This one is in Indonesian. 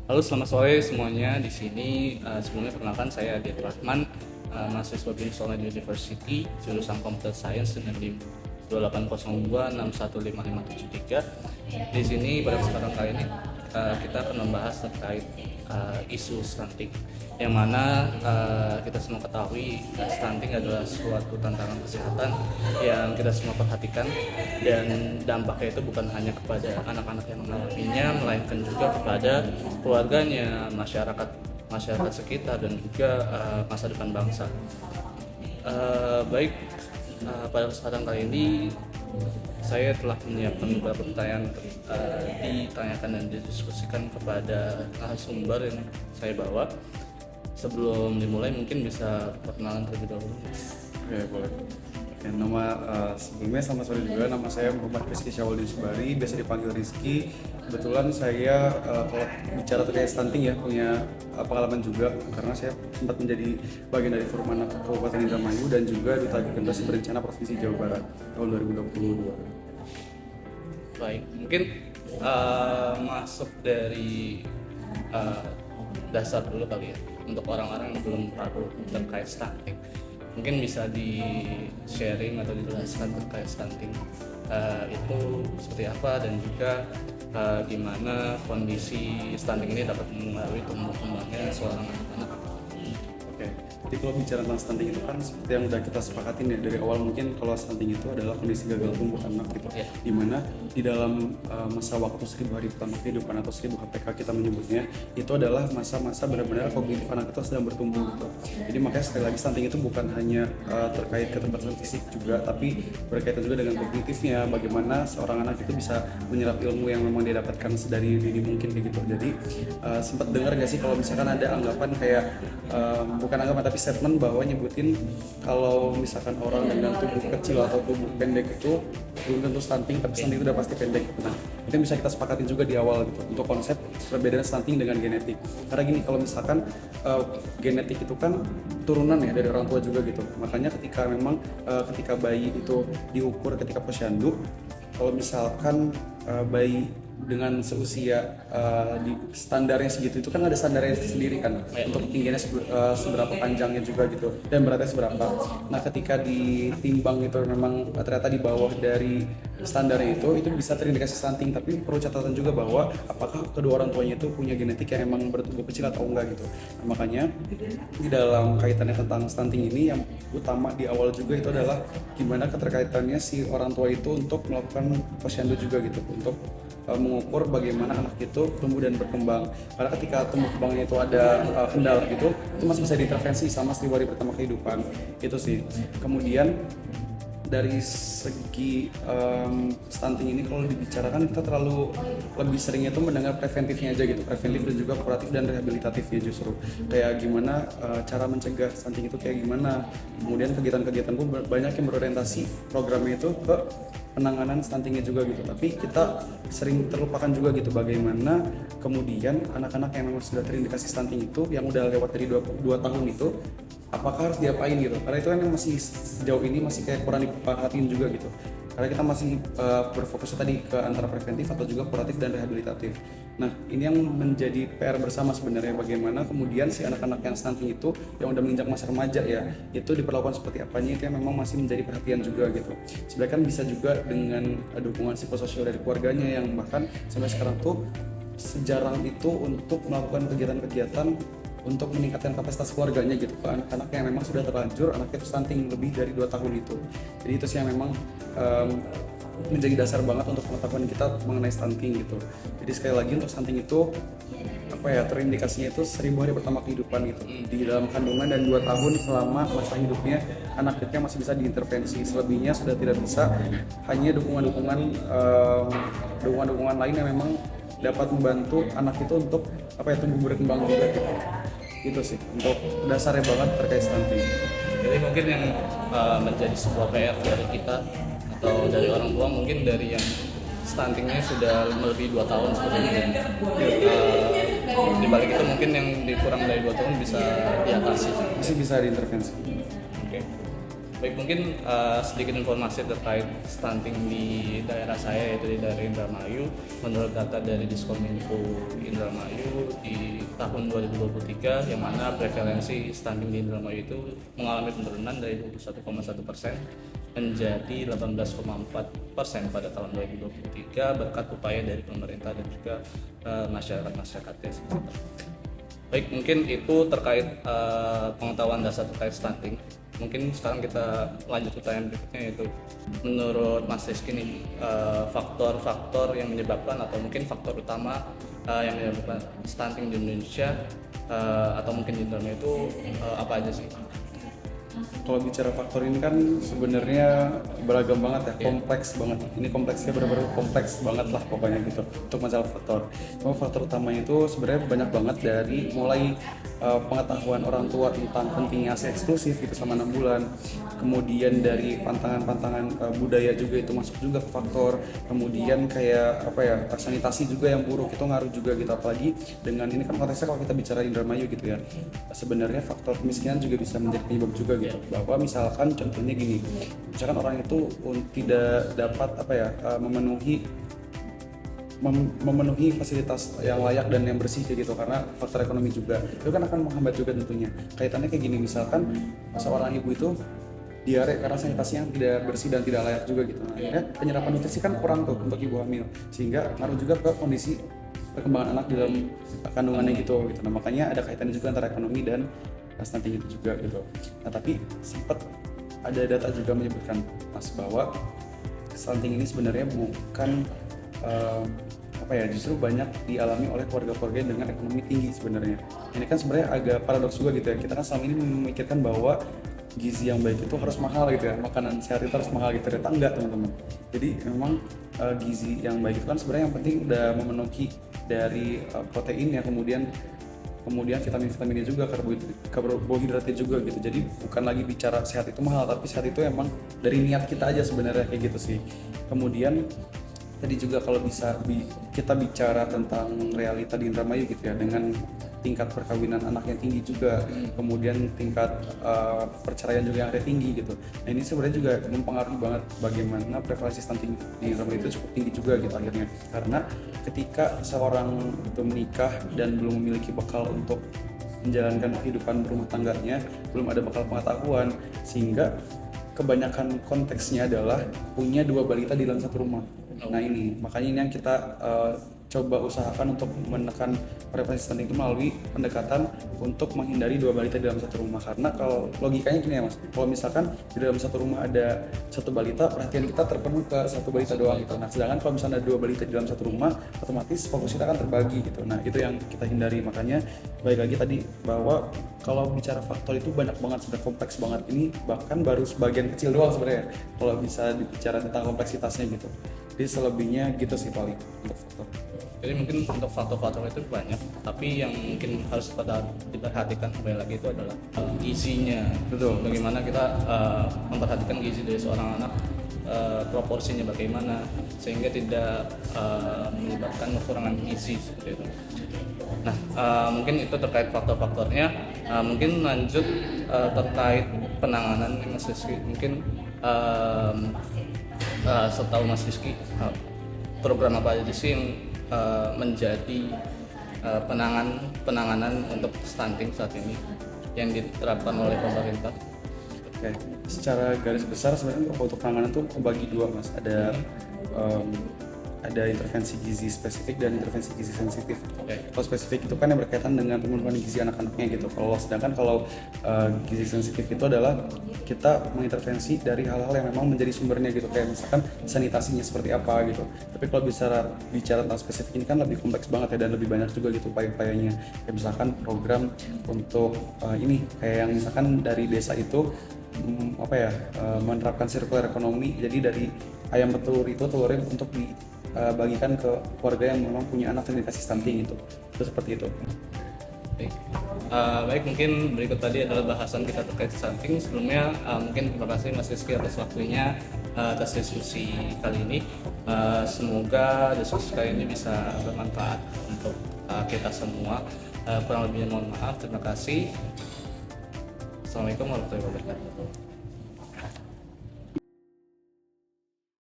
Halo, selamat sore semuanya di sini. Sebelumnya perkenalkan saya Adi Rahman, mahasiswa BINUS Online University, jurusan Computer Science dengan NIM 2802615573. Di sini pada kesempatan kali ini kita akan membahas terkait isu stunting, yang mana kita semua ketahui stunting adalah suatu tantangan kesehatan yang kita semua perhatikan, dan dampaknya itu bukan hanya kepada anak-anak yang mengalaminya, melainkan juga kepada keluarganya, masyarakat sekitar, dan juga masa depan bangsa. Pada kesempatan kali ini saya telah menyiapkan beberapa pertanyaan untuk ditanyakan dan didiskusikan kepada narasumber yang saya bawa. Sebelum dimulai mungkin bisa perkenalan terlebih dahulu. Oke, boleh. Oke, sebelumnya selamat sore juga. Nama saya Muhammad Rizky Syawaldin Subari, biasa dipanggil Rizky. Kebetulan saya kalau bicara terkait stunting ya punya pengalaman juga, karena saya sempat menjadi bagian dari Forum Anak Kabupaten Indramayu dan juga Duta Generasi Berencana Provinsi Jawa Barat tahun 2022. Baik, mungkin masuk dari dasar dulu kali ya, untuk orang-orang yang belum tahu terkait stunting. Mungkin bisa di sharing atau dijelaskan terkait stunting itu seperti apa, dan juga gimana kondisi stunting ini dapat mengaruhi tumbuh kembangnya seorang anak. Oke, jadi kalau bicara tentang stunting itu kan seperti yang udah kita sepakatin ya dari awal, mungkin kalau stunting itu adalah kondisi gagal tumbuh anak gitu, dimana di dalam masa waktu 1000 hari pertama kehidupan atau 1000 HPK kita menyebutnya, itu adalah masa-masa benar-benar kognitif anak itu sedang bertumbuh gitu. Jadi makanya sekali lagi stunting itu bukan hanya terkait keterbatasan fisik juga, tapi berkaitan juga dengan kognitifnya, bagaimana seorang anak itu bisa menyerap ilmu yang memang dia dapatkan sedari dini mungkin kayak gitu. Jadi sempat dengar gak sih kalau misalkan ada anggapan kayak bukan anggapan tapi statement bahwa nyebutin kalau misalkan orang dengan tubuh kecil atau tubuh pendek itu belum tentu stunting, tapi stunting itu udah pasti pendek. Nah, itu yang bisa kita sepakatin juga di awal gitu untuk konsep perbedaan stunting dengan genetik. Karena gini, kalau misalkan genetik itu kan turunan ya dari orang tua juga gitu. Makanya ketika memang ketika bayi itu diukur ketika posyandu, kalau misalkan bayi dengan seusia di standarnya segitu, itu kan ada standarnya sendiri kan untuk tingginya seberapa panjangnya juga gitu, dan beratnya seberapa. Nah, ketika ditimbang itu memang ternyata di bawah dari standarnya itu bisa terindikasi stunting. Tapi perlu catatan juga bahwa apakah kedua orang tuanya itu punya genetik yang emang bertubuh kecil atau enggak gitu. Nah, makanya di dalam kaitannya tentang stunting ini yang utama di awal juga itu adalah gimana keterkaitannya si orang tua itu untuk melakukan posyandu juga gitu, untuk mengukur bagaimana anak itu tumbuh dan berkembang. Karena ketika tumbuh kembangnya itu ada kendala gitu, itu masih bisa diintervensi sama 1000 hari pertama kehidupan itu sih. Kemudian dari segi stunting ini kalau dibicarakan, kita terlalu lebih seringnya tuh mendengar preventifnya aja gitu, preventif dan juga kuratif dan rehabilitatifnya. Justru kayak gimana cara mencegah stunting itu kayak gimana. Kemudian kegiatan-kegiatan pun banyak yang berorientasi programnya itu ke penanganan stuntingnya juga gitu, tapi kita sering terlupakan juga gitu bagaimana kemudian anak-anak yang memang sudah terindikasi stunting itu, yang udah lewat dari 2 tahun itu, apakah harus diapain gitu. Karena itu kan yang masih sejauh ini masih kayak kurang diperhatiin juga gitu, karena kita masih berfokus tadi ke antara preventif atau juga kuratif dan rehabilitatif. Nah, ini yang menjadi PR bersama sebenarnya, bagaimana kemudian si anak-anak yang stunting itu yang udah menginjak masa remaja ya, itu diperlakukan seperti apanya, itu yang memang masih menjadi perhatian juga gitu. Sebenarnya kan bisa juga dengan dukungan psikososial dari keluarganya, yang bahkan sampai sekarang tuh sejarang itu untuk melakukan kegiatan-kegiatan untuk meningkatkan kapasitas keluarganya gitu ke anak-anak yang memang sudah terlanjur anaknya itu stunting lebih dari 2 tahun itu. Jadi itu sih yang memang menjadi dasar banget untuk pengetahuan kita mengenai stunting gitu. Jadi sekali lagi untuk stunting itu terindikasinya itu 1000 hari pertama kehidupan gitu, di dalam kandungan, dan 2 tahun selama masa hidupnya anak itu masih bisa diintervensi. Selebihnya sudah tidak bisa, hanya dukungan-dukungan lain yang memang dapat membantu anak itu untuk tumbuh berkembang juga gitu. Itu sih untuk dasarnya banget terkait stunting. Jadi mungkin yang menjadi sebuah PR dari kita atau dari orang tua, mungkin dari yang stuntingnya sudah lebih 2 tahun seperti ini, di balik itu mungkin yang dikurang dari 2 tahun bisa diatasi. Masih bisa diintervensi. Oke. Baik, mungkin sedikit informasi terkait stunting di daerah saya, yaitu di daerah Indramayu. Menurut data dari Diskominfo Indramayu di tahun 2023, yang mana prevalensi stunting di Indramayu itu mengalami penurunan dari 21,1% menjadi 18,4% pada tahun 2023 berkat upaya dari pemerintah dan juga masyarakat-masyarakatnya sekitar. Baik, mungkin itu terkait pengetahuan dasar terkait stunting. Mungkin sekarang kita lanjut ke pertanyaan berikutnya, yaitu menurut Mas Rizky nih, faktor-faktor yang menyebabkan atau mungkin faktor utama yang menyebabkan stunting di Indonesia atau mungkin di Indonesia itu apa aja sih? Kalau bicara faktor ini kan sebenarnya beragam banget ya, kompleks banget. Ini kompleksnya benar-benar kompleks banget lah pokoknya gitu untuk masalah faktor. Cuma faktor utamanya itu sebenarnya banyak banget, dari mulai pengetahuan orang tua tentang pentingnya ASI eksklusif gitu sama 6 bulan. Kemudian dari pantangan-pantangan budaya juga itu masuk juga ke faktor. Kemudian kayak apa ya, sanitasi juga yang buruk itu ngaruh juga gitu, apalagi dengan ini kan konteksnya kalau kita bicara Indramayu gitu ya. Sebenarnya faktor kemiskinan juga bisa menjadi penyebab juga gitu. Bahwa misalkan contohnya gini, misalkan orang itu tidak dapat apa ya, memenuhi fasilitas yang layak dan yang bersih kayak gitu, karena faktor ekonomi juga itu kan akan menghambat juga tentunya. Kaitannya kayak gini, misalkan seorang ibu itu diare karena sanitasinya tidak bersih dan tidak layak juga gitu. Nah, akhirnya penyerapan nutrisi kan kurang tuh untuk ibu hamil, sehingga ngaruh juga ke kondisi perkembangan anak dalam kandungannya gitu. Nah, makanya ada kaitannya juga antara ekonomi dan stunting itu juga gitu. Nah, tapi sempat ada data juga menyebutkan Mas bahwa stunting ini sebenarnya bukan justru banyak dialami oleh keluarga-keluarga dengan ekonomi tinggi sebenarnya. Ini kan sebenarnya agak paradoks juga gitu ya. Kita kan selama ini memikirkan bahwa gizi yang baik itu harus mahal gitu ya, makanan sehat itu harus mahal gitu. Ternyata enggak, teman-teman. Jadi memang gizi yang baik itu kan sebenarnya yang penting udah memenuhi dari protein ya, kemudian vitamin-vitaminnya juga, karbohidratnya juga gitu. Jadi bukan lagi bicara sehat itu mahal, tapi sehat itu emang dari niat kita aja sebenarnya kayak gitu sih. Kemudian tadi juga kalau bisa kita bicara tentang realita di Indramayu gitu ya, dengan tingkat perkawinan anak yang tinggi juga, kemudian tingkat perceraian juga yang ada tinggi gitu. Nah, ini sebenarnya juga mempengaruhi banget bagaimana prevalensi stunting di Indramayu itu cukup tinggi juga gitu akhirnya. Karena ketika seorang itu menikah dan belum memiliki bekal untuk menjalankan kehidupan rumah tangganya, belum ada bekal pengetahuan, sehingga kebanyakan konteksnya adalah punya 2 balita di dalam satu rumah. Nah, ini makanya ini yang kita coba usahakan untuk menekan prevalensi stunting itu melalui pendekatan untuk menghindari 2 balita di dalam satu rumah. Karena kalau logikanya gini ya Mas, kalau misalkan di dalam satu rumah ada 1 balita, perhatian kita terpenuh ke 1 balita doang gitu. Nah, sedangkan kalau misalnya ada 2 balita di dalam satu rumah, otomatis fokus kita akan terbagi gitu. Nah, itu yang kita hindari. Makanya balik lagi tadi bahwa kalau bicara faktor itu banyak banget, sudah kompleks banget. Ini bahkan baru sebagian kecil doang sebenarnya kalau bisa dibicara tentang kompleksitasnya gitu. Jadi selebihnya gitu sih paling untuk faktor. Jadi mungkin untuk faktor-faktor itu banyak, tapi yang mungkin harus diperhatikan kembali lagi itu adalah gizinya. Betul. Bagaimana kita memperhatikan gizi dari seorang anak, proporsinya bagaimana sehingga tidak menyebabkan kekurangan gizi seperti itu. Nah, mungkin itu terkait faktor-faktornya. Mungkin lanjut terkait penanganan Mas Rizky. Mungkin setahu Mas Rizky, program apa aja sih yang menjadi penanganan untuk stunting saat ini yang diterapkan oleh pemerintah? Oke, secara garis besar sebenarnya untuk penanganan tuh kebagi 2 Mas. Ada intervensi gizi spesifik dan intervensi gizi sensitif. Kalau spesifik itu kan yang berkaitan dengan pemenuhan gizi anak-anaknya gitu. Kalau gizi sensitif itu adalah kita mengintervensi dari hal-hal yang memang menjadi sumbernya gitu, kayak misalkan sanitasinya seperti apa gitu. Tapi kalau bicara tentang spesifik ini kan lebih kompleks banget ya, dan lebih banyak juga gitu upaya-upayanya. Kayak misalkan program untuk ini kayak yang misalkan dari desa itu menerapkan circular ekonomi. Jadi dari ayam petelur itu telurnya untuk dibagikan ke keluarga yang memang punya anak yang dikasih stunting itu seperti itu. Baik, mungkin berikut tadi adalah bahasan kita terkait stunting. Sebelumnya mungkin terima kasih Mas Rizky atas waktunya, atas diskusi kali ini. Semoga diskusi kali ini bisa bermanfaat untuk kita semua. Kurang lebihnya mohon maaf. Terima kasih. Assalamualaikum warahmatullahi wabarakatuh.